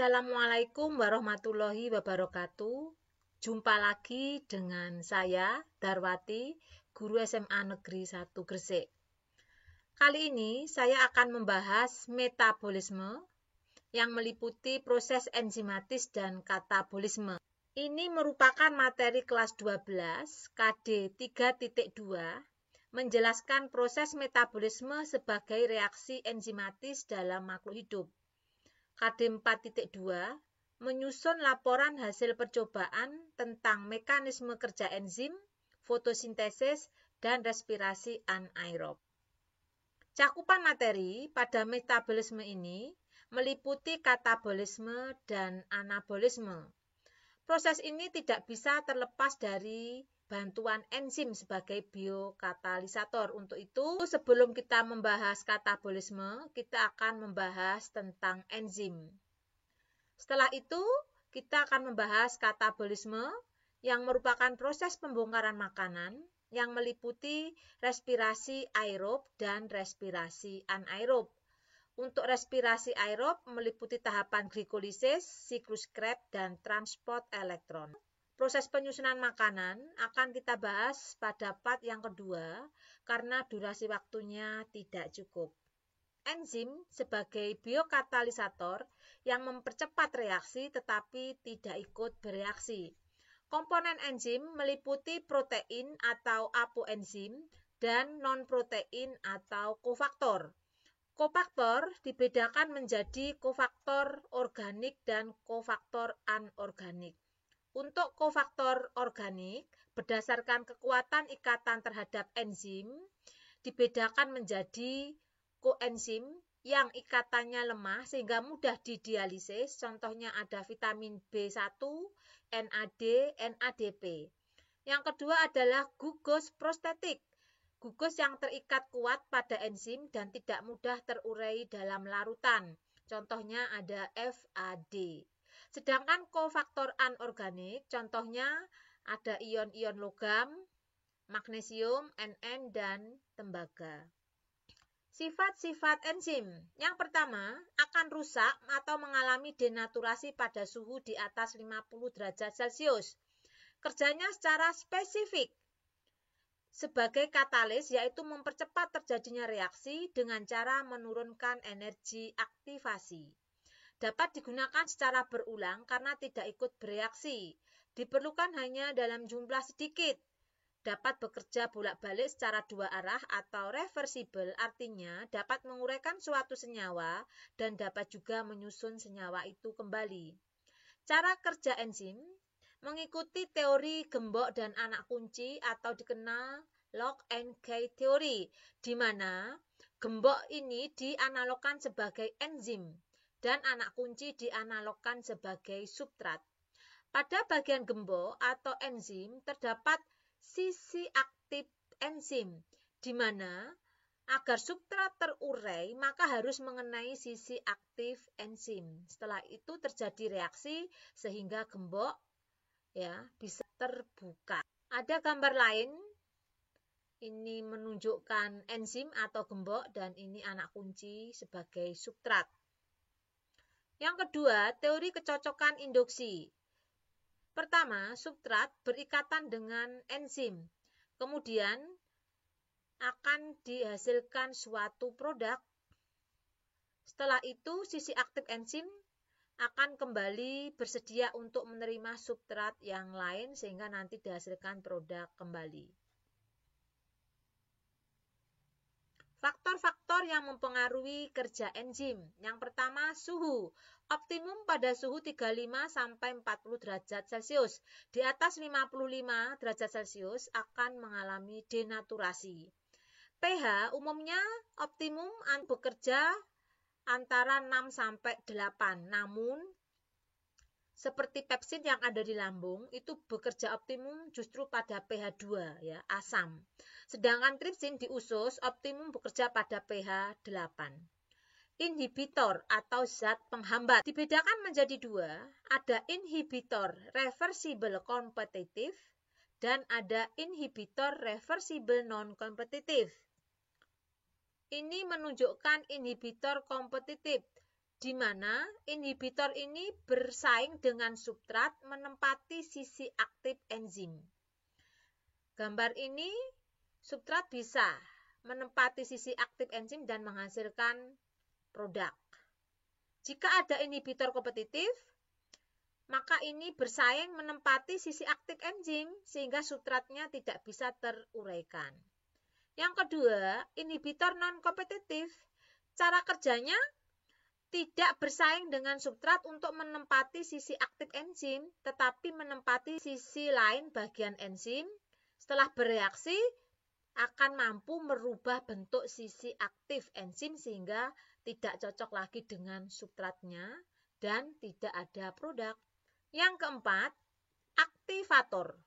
Assalamualaikum warahmatullahi wabarakatuh. Jumpa lagi dengan saya, Darwati, guru SMA Negeri 1 Gresik. Kali ini saya akan membahas metabolisme yang meliputi proses enzimatis dan katabolisme. Ini merupakan materi kelas 12 KD 3.2 menjelaskan proses metabolisme sebagai reaksi enzimatis dalam makhluk hidup. KD 4.2 menyusun laporan hasil percobaan tentang mekanisme kerja enzim, fotosintesis, dan respirasi anaerob. Cakupan materi pada metabolisme ini meliputi katabolisme dan anabolisme. Proses ini tidak bisa terlepas dari bantuan enzim sebagai biokatalisator. Untuk itu, sebelum kita membahas katabolisme, kita akan membahas tentang enzim. Setelah itu, kita akan membahas katabolisme yang merupakan proses pembongkaran makanan yang meliputi respirasi aerob dan respirasi anaerob. Untuk respirasi aerob meliputi tahapan glikolisis, siklus Krebs, dan transport elektron. Proses penyusunan makanan akan kita bahas pada part yang kedua karena durasi waktunya tidak cukup. Enzim sebagai biokatalisator yang mempercepat reaksi tetapi tidak ikut bereaksi. Komponen enzim meliputi protein atau apoenzim dan non-protein atau kofaktor. Kofaktor dibedakan menjadi kofaktor organik dan kofaktor anorganik. Untuk kofaktor organik, berdasarkan kekuatan ikatan terhadap enzim, dibedakan menjadi koenzim yang ikatannya lemah sehingga mudah didialisis. Contohnya ada vitamin B1, NAD, NADP. Yang kedua adalah gugos prostetik. Gugos yang terikat kuat pada enzim dan tidak mudah terurai dalam larutan. Contohnya ada FAD. Sedangkan kofaktor anorganik, contohnya ada ion-ion logam, magnesium, NN, dan tembaga. Sifat-sifat enzim. Yang pertama, akan rusak atau mengalami denaturasi pada suhu di atas 50 derajat Celcius. Kerjanya secara spesifik sebagai katalis, yaitu mempercepat terjadinya reaksi dengan cara menurunkan energi aktivasi. Dapat digunakan secara berulang karena tidak ikut bereaksi. Diperlukan hanya dalam jumlah sedikit. Dapat bekerja bolak-balik secara dua arah atau reversibel, artinya dapat menguraikan suatu senyawa dan dapat juga menyusun senyawa itu kembali. Cara kerja enzim mengikuti teori gembok dan anak kunci atau dikenal lock and key teori, di mana gembok ini dianalogkan sebagai enzim dan anak kunci dianalogkan sebagai substrat. Pada bagian gembok atau enzim terdapat sisi aktif enzim, di mana agar substrat terurai maka harus mengenai sisi aktif enzim. Setelah itu terjadi reaksi sehingga gembok bisa terbuka. Ada gambar lain, ini menunjukkan enzim atau gembok dan ini anak kunci sebagai substrat. Yang kedua, teori kecocokan induksi. Pertama, substrat berikatan dengan enzim, kemudian akan dihasilkan suatu produk. Setelah itu, sisi aktif enzim akan kembali bersedia untuk menerima substrat yang lain sehingga nanti dihasilkan produk kembali. Faktor-faktor yang mempengaruhi kerja enzim. Yang pertama, suhu. Optimum pada suhu 35-40 derajat Celcius. Di atas 55 derajat Celcius akan mengalami denaturasi. pH umumnya optimum bekerja antara 6-8. Namun, seperti pepsin yang ada di lambung, itu bekerja optimum justru pada pH 2, asam. Sedangkan tripsin di usus optimum bekerja pada pH 8. Inhibitor atau zat penghambat dibedakan menjadi dua, ada inhibitor reversibel kompetitif dan ada inhibitor reversibel non-kompetitif. Ini menunjukkan inhibitor kompetitif. di mana inhibitor ini bersaing dengan substrat menempati sisi aktif enzim. Gambar ini, substrat bisa menempati sisi aktif enzim dan menghasilkan produk. Jika ada inhibitor kompetitif, maka ini bersaing menempati sisi aktif enzim sehingga substratnya tidak bisa teruraikan. Yang kedua, inhibitor non-kompetitif. Cara kerjanya tidak bersaing dengan substrat untuk menempati sisi aktif enzim, tetapi menempati sisi lain bagian enzim. Setelah bereaksi, akan mampu merubah bentuk sisi aktif enzim sehingga tidak cocok lagi dengan substratnya dan tidak ada produk. Yang keempat, aktivator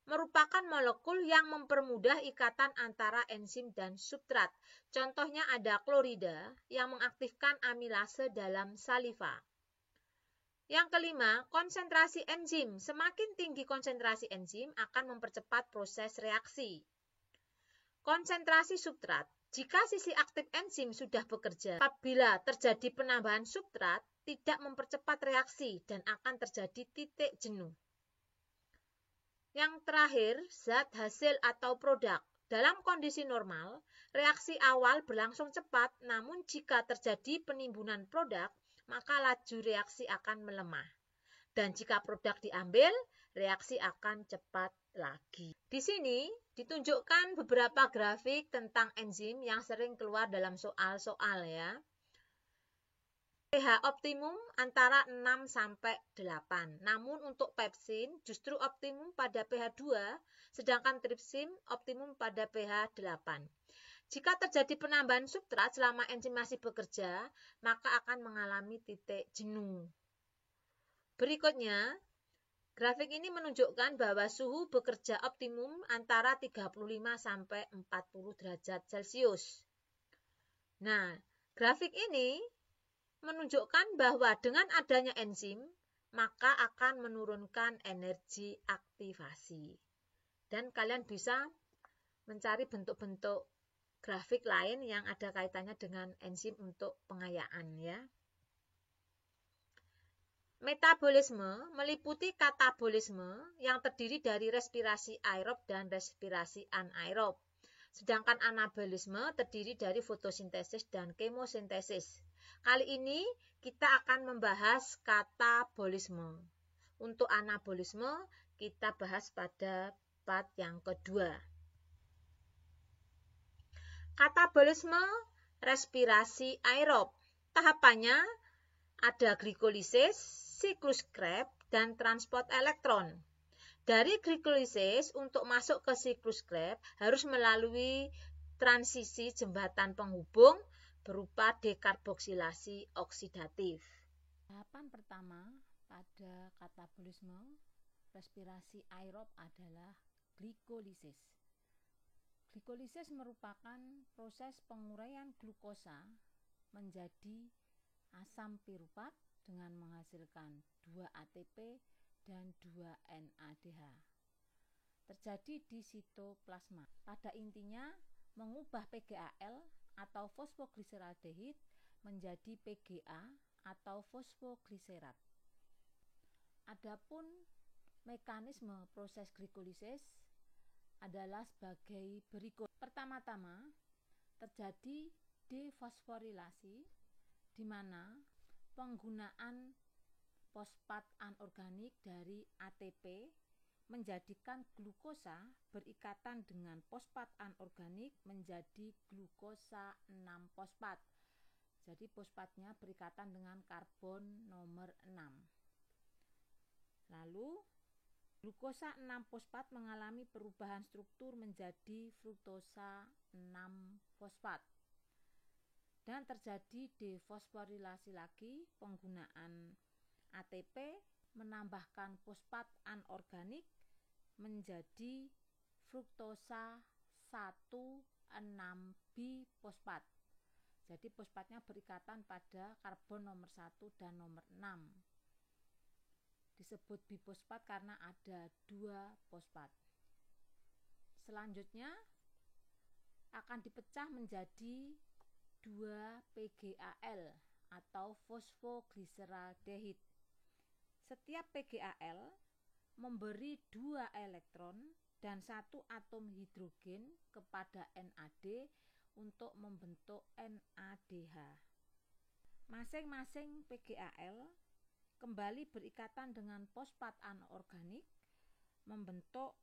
merupakan molekul yang mempermudah ikatan antara enzim dan substrat. Contohnya ada klorida yang mengaktifkan amilase dalam saliva. Yang kelima, konsentrasi enzim. Semakin tinggi konsentrasi enzim akan mempercepat proses reaksi. Konsentrasi substrat. Jika sisi aktif enzim sudah bekerja, apabila terjadi penambahan substrat, tidak mempercepat reaksi dan akan terjadi titik jenuh. Yang terakhir, zat hasil atau produk. Dalam kondisi normal, reaksi awal berlangsung cepat, namun jika terjadi penimbunan produk, maka laju reaksi akan melemah. Dan jika produk diambil, reaksi akan cepat lagi. Di sini ditunjukkan beberapa grafik tentang enzim yang sering keluar dalam soal-soal ya. pH optimum antara 6 sampai 8. Namun untuk pepsin justru optimum pada pH 2, sedangkan tripsin optimum pada pH 8. Jika terjadi penambahan substrat selama enzim masih bekerja, maka akan mengalami titik jenuh. Berikutnya, grafik ini menunjukkan bahwa suhu bekerja optimum antara 35 sampai 40 derajat Celcius. Nah, grafik ini menunjukkan bahwa dengan adanya enzim, maka akan menurunkan energi aktivasi. Dan kalian bisa mencari bentuk-bentuk grafik lain yang ada kaitannya dengan enzim untuk pengayaan ya. Metabolisme meliputi katabolisme yang terdiri dari respirasi aerob dan respirasi anaerob. Sedangkan anabolisme terdiri dari fotosintesis dan kemosintesis. Kali ini kita akan membahas katabolisme. Untuk anabolisme kita bahas pada part yang kedua. Katabolisme respirasi aerob. Tahapannya ada glikolisis, siklus Krebs, dan transport elektron. Dari glikolisis untuk masuk ke siklus Krebs harus melalui transisi jembatan penghubung berupa dekarboksilasi oksidatif. Tahapan pertama pada katabolisme respirasi aerob adalah glikolisis. Glikolisis merupakan proses penguraian glukosa menjadi asam piruvat dengan menghasilkan 2 ATP dan 2 NADH. Terjadi di sitoplasma. Pada intinya mengubah PGAL atau fosfogliseraldehid menjadi PGA atau fosfogliserat. Adapun mekanisme proses glikolisis adalah sebagai berikut. Pertama-tama terjadi defosforilasi di mana penggunaan fosfat anorganik dari ATP menjadikan glukosa berikatan dengan fosfat anorganik menjadi glukosa 6-fosfat. Jadi fosfatnya berikatan dengan karbon nomor 6. Lalu glukosa 6-fosfat mengalami perubahan struktur menjadi fruktosa 6-fosfat. Dan terjadi defosforilasi lagi, penggunaan ATP menambahkan fosfat anorganik menjadi fruktosa 1,6-bifosfat. Jadi fosfatnya berikatan pada karbon nomor 1 dan nomor 6. Disebut bifosfat karena ada 2 fosfat. Selanjutnya akan dipecah menjadi 2 PGAL atau fosfogliseraldehid. Setiap PgAl memberi 2 elektron dan 1 atom hidrogen kepada NAD untuk membentuk NADH. Masing-masing PgAl kembali berikatan dengan fosfat anorganik membentuk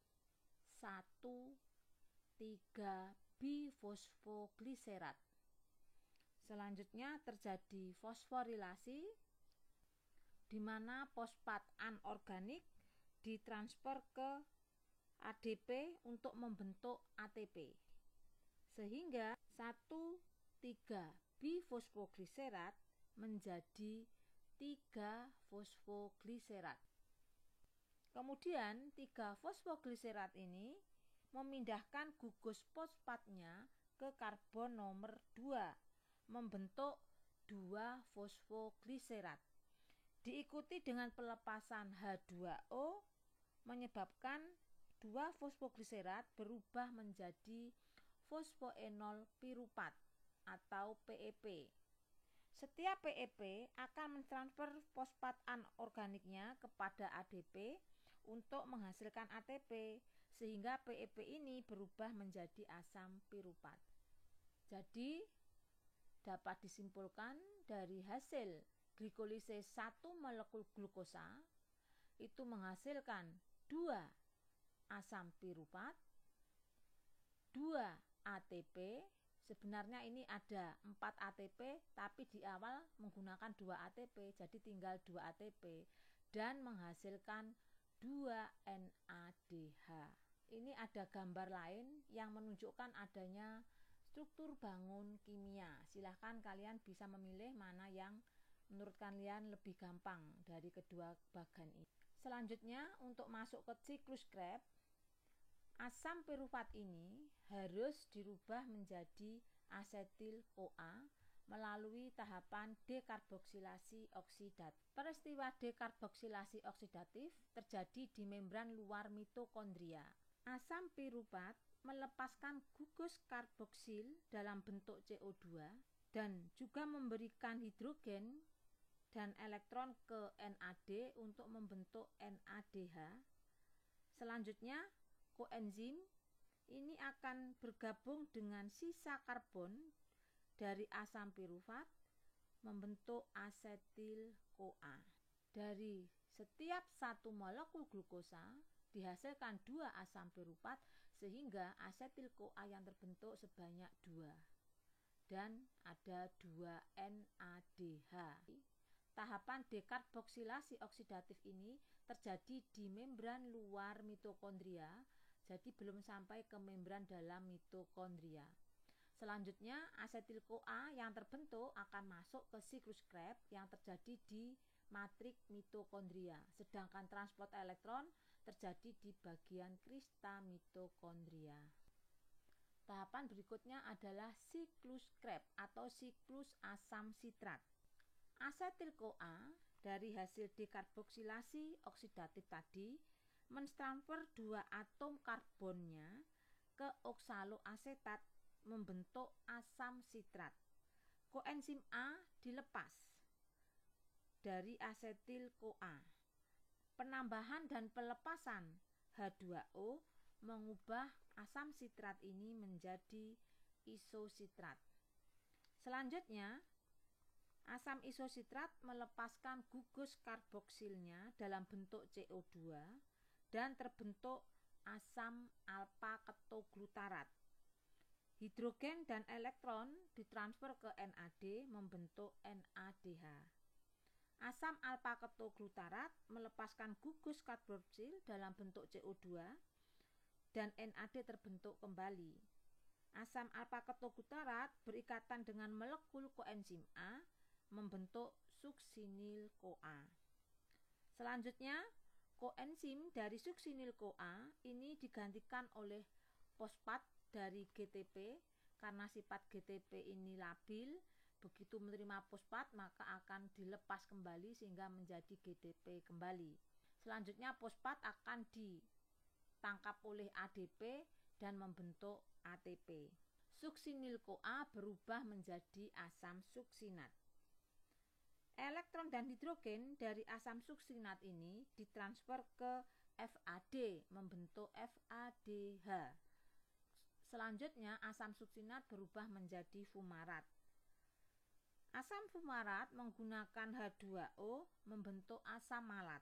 1,3-bifosfogliserat. Selanjutnya terjadi fosforilasi di mana fosfat anorganik ditransfer ke ADP untuk membentuk ATP. Sehingga 1,3-bifosfogliserat menjadi 3 fosfogliserat. Kemudian 3 fosfogliserat ini memindahkan gugus fosfatnya ke karbon nomor 2 membentuk 2 fosfogliserat. Diikuti dengan pelepasan H2O menyebabkan 2 fosfogliserat berubah menjadi fosfoenol piruvat atau PEP. Setiap PEP akan mentransfer fosfat anorganiknya kepada ADP untuk menghasilkan ATP, sehingga PEP ini berubah menjadi asam piruvat. Jadi dapat disimpulkan dari hasil glikolisis 1 molekul glukosa itu menghasilkan 2 asam piruvat, 2 ATP. Sebenarnya ini ada 4 ATP, tapi di awal menggunakan 2 ATP, jadi tinggal 2 ATP dan menghasilkan 2 NADH. Ini ada gambar lain yang menunjukkan adanya struktur bangun kimia. Silahkan kalian bisa memilih mana yang menurut kalian lebih gampang dari kedua bagan ini. Selanjutnya untuk masuk ke siklus Krebs, asam piruvat ini harus dirubah menjadi asetil-CoA melalui tahapan dekarboksilasi oksidatif. Peristiwa dekarboksilasi oksidatif terjadi di membran luar mitokondria. Asam piruvat melepaskan gugus karboksil dalam bentuk CO2 dan juga memberikan hidrogen dan elektron ke NAD untuk membentuk NADH. Selanjutnya, koenzim ini akan bergabung dengan sisa karbon dari asam piruvat membentuk asetil-CoA. Dari setiap 1 molekul glukosa dihasilkan 2 asam piruvat sehingga asetil-CoA yang terbentuk sebanyak 2 dan ada 2 NADH. Tahapan dekarboksilasi oksidatif ini terjadi di membran luar mitokondria, jadi belum sampai ke membran dalam mitokondria. Selanjutnya, asetil-CoA yang terbentuk akan masuk ke siklus Krebs yang terjadi di matrik mitokondria, sedangkan transport elektron terjadi di bagian krista mitokondria. Tahapan berikutnya adalah siklus Krebs atau siklus asam sitrat. Asetil-CoA dari hasil dekarboksilasi oksidatif tadi mentransfer 2 atom karbonnya ke oksaloasetat membentuk asam sitrat. Koenzim A dilepas dari asetil-CoA. Penambahan dan pelepasan H2O mengubah asam sitrat ini menjadi isositrat. Selanjutnya, asam isositrat melepaskan gugus karboksilnya dalam bentuk CO2 dan terbentuk asam alfa ketoglutarat. Hidrogen dan elektron ditransfer ke NAD membentuk NADH. Asam alfa ketoglutarat melepaskan gugus karboksil dalam bentuk CO2 dan NAD terbentuk kembali. Asam alfa ketoglutarat berikatan dengan molekul koenzim A membentuk suksinil-CoA. Selanjutnya, koenzim dari suksinil-CoA ini digantikan oleh fosfat dari GTP karena sifat GTP ini labil. Begitu menerima fosfat maka akan dilepas kembali sehingga menjadi GTP kembali. Selanjutnya fosfat akan ditangkap oleh ADP dan membentuk ATP. Suksinil-CoA berubah menjadi asam suksinat. Elektron dan hidrogen dari asam suksinat ini ditransfer ke FAD membentuk FADH. Selanjutnya asam suksinat berubah menjadi fumarat. Asam fumarat menggunakan H2O membentuk asam malat.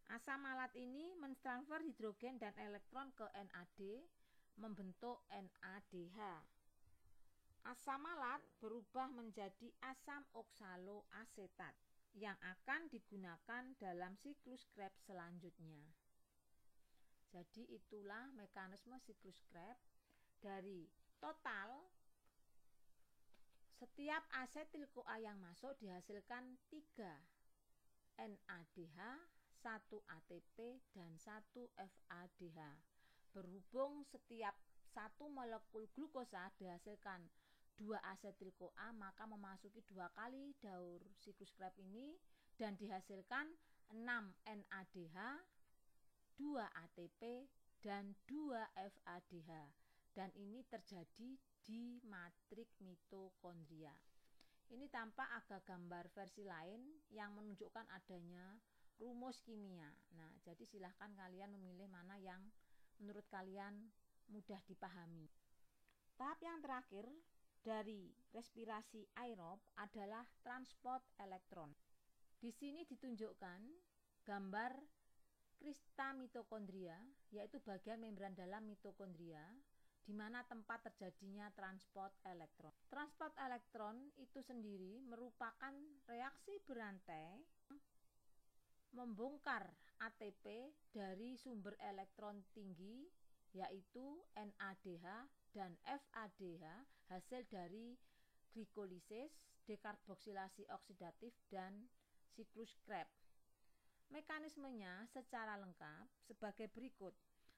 Asam malat ini mentransfer hidrogen dan elektron ke NAD membentuk NADH. Asam malat berubah menjadi asam oksaloasetat yang akan digunakan dalam siklus Krebs selanjutnya. Jadi itulah mekanisme siklus Krebs. Dari total setiap asetil-CoA yang masuk dihasilkan 3 NADH, 1 ATP, dan 1 FADH. Berhubung setiap satu molekul glukosa dihasilkan 2 asetil-CoA, maka memasuki 2 kali daur siklus Krebs ini dan dihasilkan 6 NADH, 2 ATP, dan 2 FADH. Dan ini terjadi di matrik mitokondria. Ini tampak agak gambar versi lain yang menunjukkan adanya rumus kimia. Nah, jadi silahkan kalian memilih mana yang menurut kalian mudah dipahami. Tahap yang terakhir dari respirasi aerob adalah transport elektron. Di sini ditunjukkan gambar krista mitokondria, yaitu bagian membran dalam mitokondria, di mana tempat terjadinya transport elektron. Transport elektron itu sendiri merupakan reaksi berantai membongkar ATP dari sumber elektron tinggi, yaitu NADH dan FADH, hasil dari glikolisis, dekarboksilasi oksidatif, dan siklus Krebs. Mekanismenya secara lengkap sebagai berikut.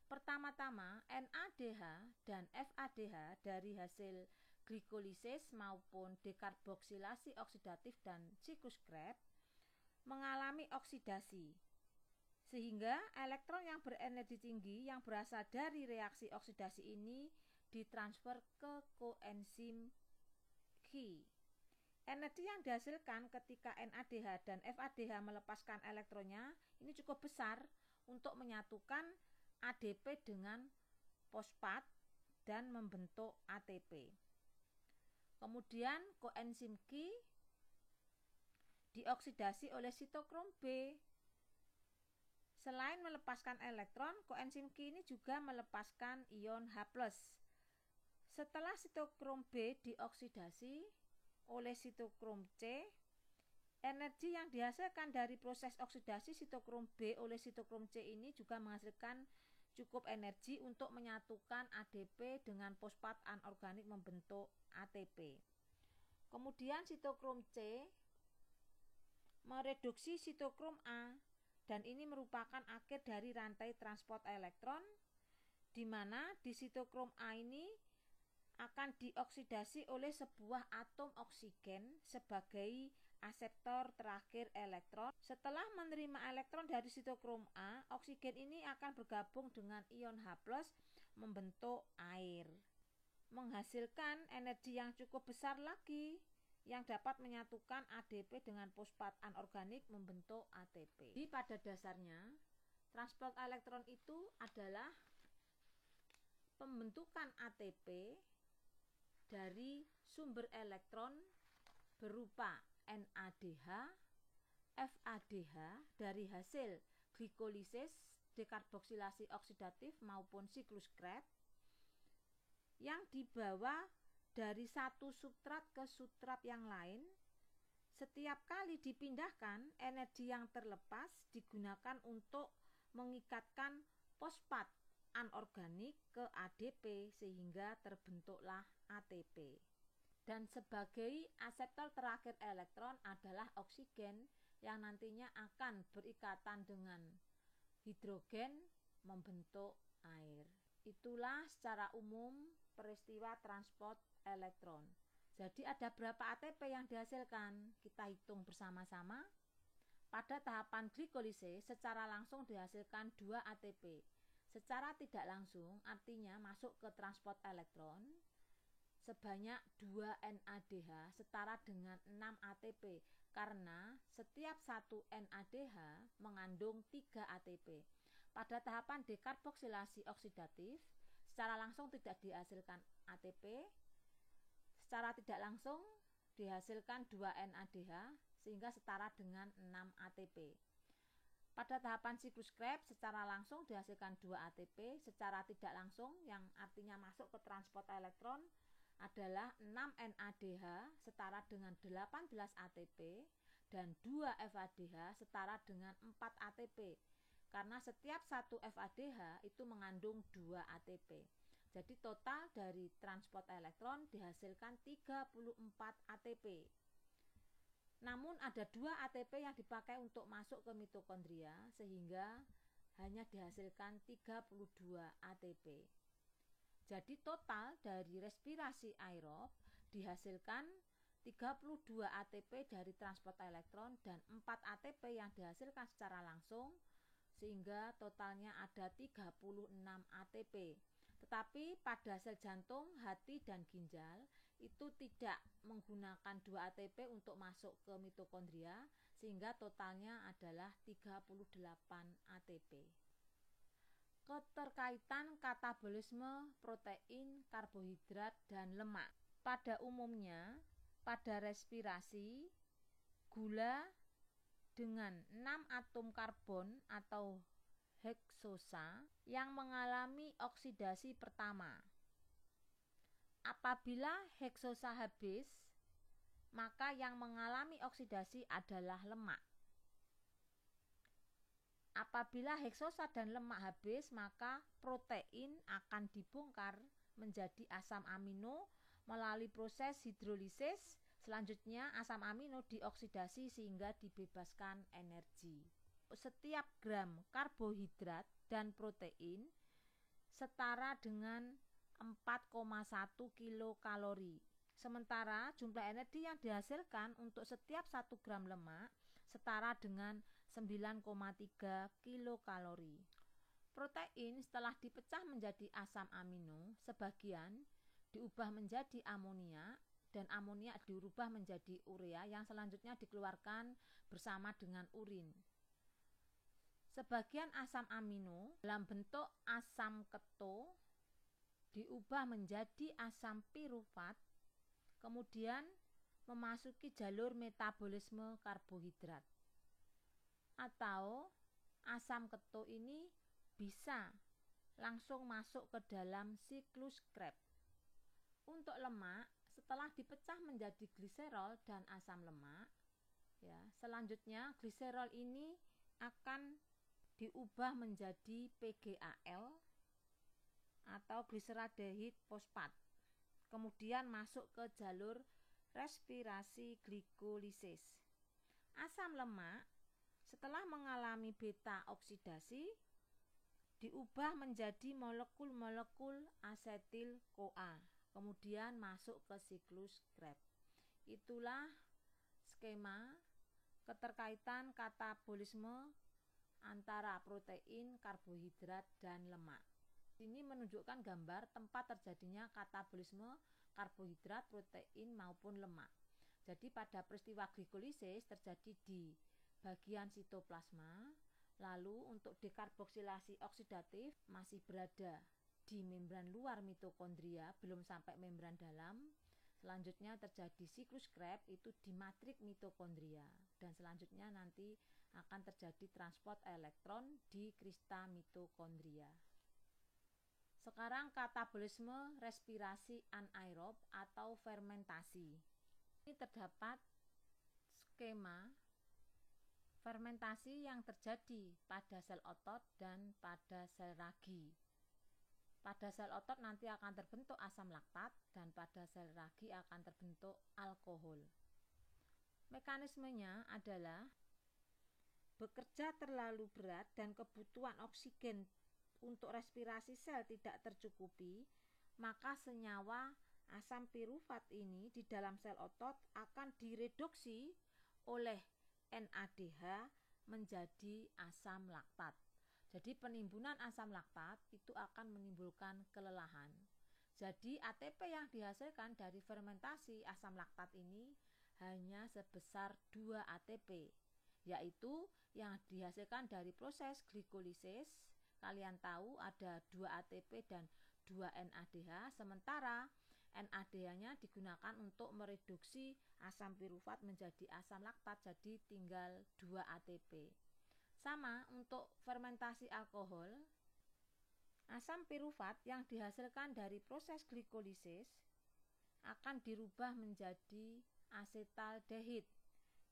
Pertama-tama, NADH dan FADH dari hasil glikolisis maupun dekarboksilasi oksidatif dan siklus Krebs mengalami oksidasi, sehingga elektron yang berenergi tinggi yang berasal dari reaksi oksidasi ini ditransfer ke koenzim Qi. Energi yang dihasilkan ketika NADH dan FADH melepaskan elektronnya ini cukup besar untuk menyatukan ADP dengan fosfat dan membentuk ATP. Kemudian koenzim Qi dioksidasi oleh sitokrom B. Selain melepaskan elektron, koenzim Qi ini juga melepaskan ion H+. Setelah sitokrom B dioksidasi oleh sitokrom C, energi yang dihasilkan dari proses oksidasi sitokrom B oleh sitokrom C ini juga menghasilkan cukup energi untuk menyatukan ADP dengan fosfat anorganik membentuk ATP. Kemudian sitokrom C mereduksi sitokrom A, dan ini merupakan akhir dari rantai transport elektron, di mana di sitokrom A ini akan dioksidasi oleh sebuah atom oksigen sebagai aseptor terakhir elektron. Setelah menerima elektron dari sitokrom A, oksigen ini akan bergabung dengan ion H+ membentuk air, menghasilkan energi yang cukup besar lagi yang dapat menyatukan ADP dengan fosfat anorganik membentuk ATP. Jadi pada dasarnya transport elektron itu adalah pembentukan ATP dari sumber elektron berupa NADH, FADH dari hasil glikolisis, dekarboksilasi oksidatif maupun siklus Krebs yang dibawa dari satu substrat ke substrat yang lain. Setiap kali dipindahkan, energi yang terlepas digunakan untuk mengikatkan fosfat anorganik ke ADP sehingga terbentuklah ATP. Dan sebagai aseptor terakhir elektron adalah oksigen yang nantinya akan berikatan dengan hidrogen membentuk air. Itulah secara umum peristiwa transport elektron. Jadi ada berapa ATP yang dihasilkan? Kita hitung bersama-sama. Pada tahapan glikolisis secara langsung dihasilkan 2 ATP. Secara tidak langsung artinya masuk ke transport elektron sebanyak 2 NADH setara dengan 6 ATP karena setiap 1 NADH mengandung 3 ATP. Pada tahapan dekarboksilasi oksidatif, secara langsung tidak dihasilkan ATP, secara tidak langsung dihasilkan 2 NADH sehingga setara dengan 6 ATP. Pada tahapan siklus Krebs secara langsung dihasilkan 2 ATP, secara tidak langsung yang artinya masuk ke transport elektron adalah 6 NADH setara dengan 18 ATP dan 2 FADH setara dengan 4 ATP. Karena setiap 1 FADH itu mengandung 2 ATP. Jadi total dari transport elektron dihasilkan 34 ATP. Namun ada 2 ATP yang dipakai untuk masuk ke mitokondria sehingga hanya dihasilkan 32 ATP. Jadi total dari respirasi aerob dihasilkan 32 ATP dari transport elektron dan 4 ATP yang dihasilkan secara langsung sehingga totalnya ada 36 ATP. Tetapi pada sel jantung, hati, dan ginjal itu tidak menggunakan 2 ATP untuk masuk ke mitokondria sehingga totalnya adalah 38 ATP. Keterkaitan katabolisme protein, karbohidrat, dan lemak. Pada umumnya, pada respirasi, gula dengan 6 atom karbon atau heksosa yang mengalami oksidasi pertama. Apabila heksosa habis, maka yang mengalami oksidasi adalah lemak. Apabila heksosa dan lemak habis, maka protein akan dibongkar menjadi asam amino melalui proses hidrolisis. Selanjutnya asam amino dioksidasi sehingga dibebaskan energi. Setiap gram karbohidrat dan protein setara dengan 4,1 kilokalori. Sementara jumlah energi yang dihasilkan untuk setiap 1 gram lemak setara dengan 9,3 kilokalori. Protein setelah dipecah menjadi asam amino, sebagian diubah menjadi amonia dan amonia dirubah menjadi urea yang selanjutnya dikeluarkan bersama dengan urin. Sebagian asam amino dalam bentuk asam keto diubah menjadi asam pirufat, kemudian memasuki jalur metabolisme karbohidrat. Atau asam keto ini bisa langsung masuk ke dalam siklus Krebs. Untuk lemak, setelah dipecah menjadi gliserol dan asam lemak, selanjutnya gliserol ini akan diubah menjadi PGAL atau gliseraldehid fosfat. Kemudian masuk ke jalur respirasi glikolisis. Asam lemak setelah mengalami beta oksidasi diubah menjadi molekul-molekul asetil-CoA. Kemudian masuk ke siklus Krebs. Itulah skema keterkaitan katabolisme antara protein, karbohidrat, dan lemak. Ini menunjukkan gambar tempat terjadinya katabolisme karbohidrat, protein, maupun lemak. Jadi pada peristiwa glikolisis terjadi di bagian sitoplasma, lalu untuk dekarboksilasi oksidatif masih berada di membran luar mitokondria, belum sampai membran dalam. Selanjutnya terjadi siklus Krebs itu di matrik mitokondria dan selanjutnya nanti akan terjadi transport elektron di krista mitokondria. Sekarang katabolisme respirasi anaerob atau fermentasi. Ini terdapat skema fermentasi yang terjadi pada sel otot dan pada sel ragi. Pada sel otot nanti akan terbentuk asam laktat dan pada sel ragi akan terbentuk alkohol. Mekanismenya adalah bekerja terlalu berat dan kebutuhan oksigen untuk respirasi sel tidak tercukupi, maka senyawa asam pirufat ini di dalam sel otot akan direduksi oleh NADH menjadi asam laktat. Jadi penimbunan asam laktat itu akan menimbulkan kelelahan Jadi ATP yang dihasilkan dari fermentasi asam laktat ini hanya sebesar 2 ATP, yaitu yang dihasilkan dari proses glikolisis. Kalian tahu ada 2 ATP dan 2 NADH, sementara NADH-nya digunakan untuk mereduksi asam pirufat menjadi asam laktat, jadi tinggal 2 ATP. Sama untuk fermentasi alkohol, asam pirufat yang dihasilkan dari proses glikolisis akan dirubah menjadi asetaldehid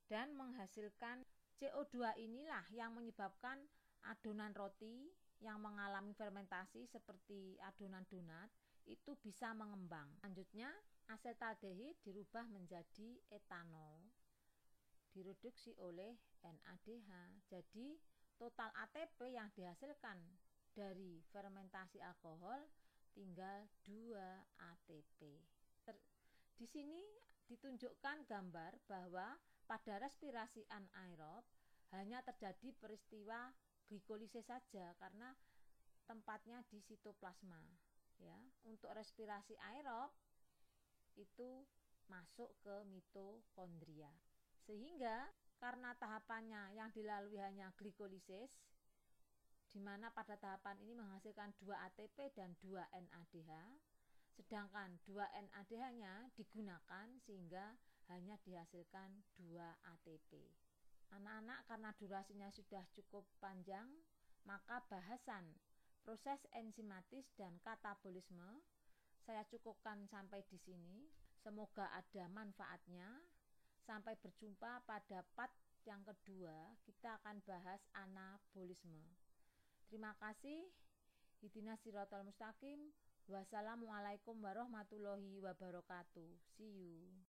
dan menghasilkan CO2. Inilah yang menyebabkan adonan roti yang mengalami fermentasi seperti adonan donat itu bisa mengembang. Selanjutnya, asetaldehid dirubah menjadi etanol, direduksi oleh NADH. Jadi, total ATP yang dihasilkan dari fermentasi alkohol tinggal 2 ATP. Di sini ditunjukkan gambar bahwa pada respirasi anaerob hanya terjadi peristiwa glikolisis saja karena tempatnya di sitoplasma. Ya, untuk respirasi aerob itu masuk ke mitokondria. Sehingga karena tahapannya yang dilalui hanya glikolisis, di mana pada tahapan ini menghasilkan 2 ATP dan 2 NADH, sedangkan 2 NADH-nya digunakan sehingga hanya dihasilkan 2 ATP. Anak-anak, karena durasinya sudah cukup panjang, maka bahasan proses enzimatis dan katabolisme saya cukupkan sampai di sini. Semoga ada manfaatnya. Sampai berjumpa pada part yang kedua, kita akan bahas anabolisme. Terima kasih. Ihdinas siratal mustaqim. Wassalamualaikum warahmatullahi wabarakatuh. See you.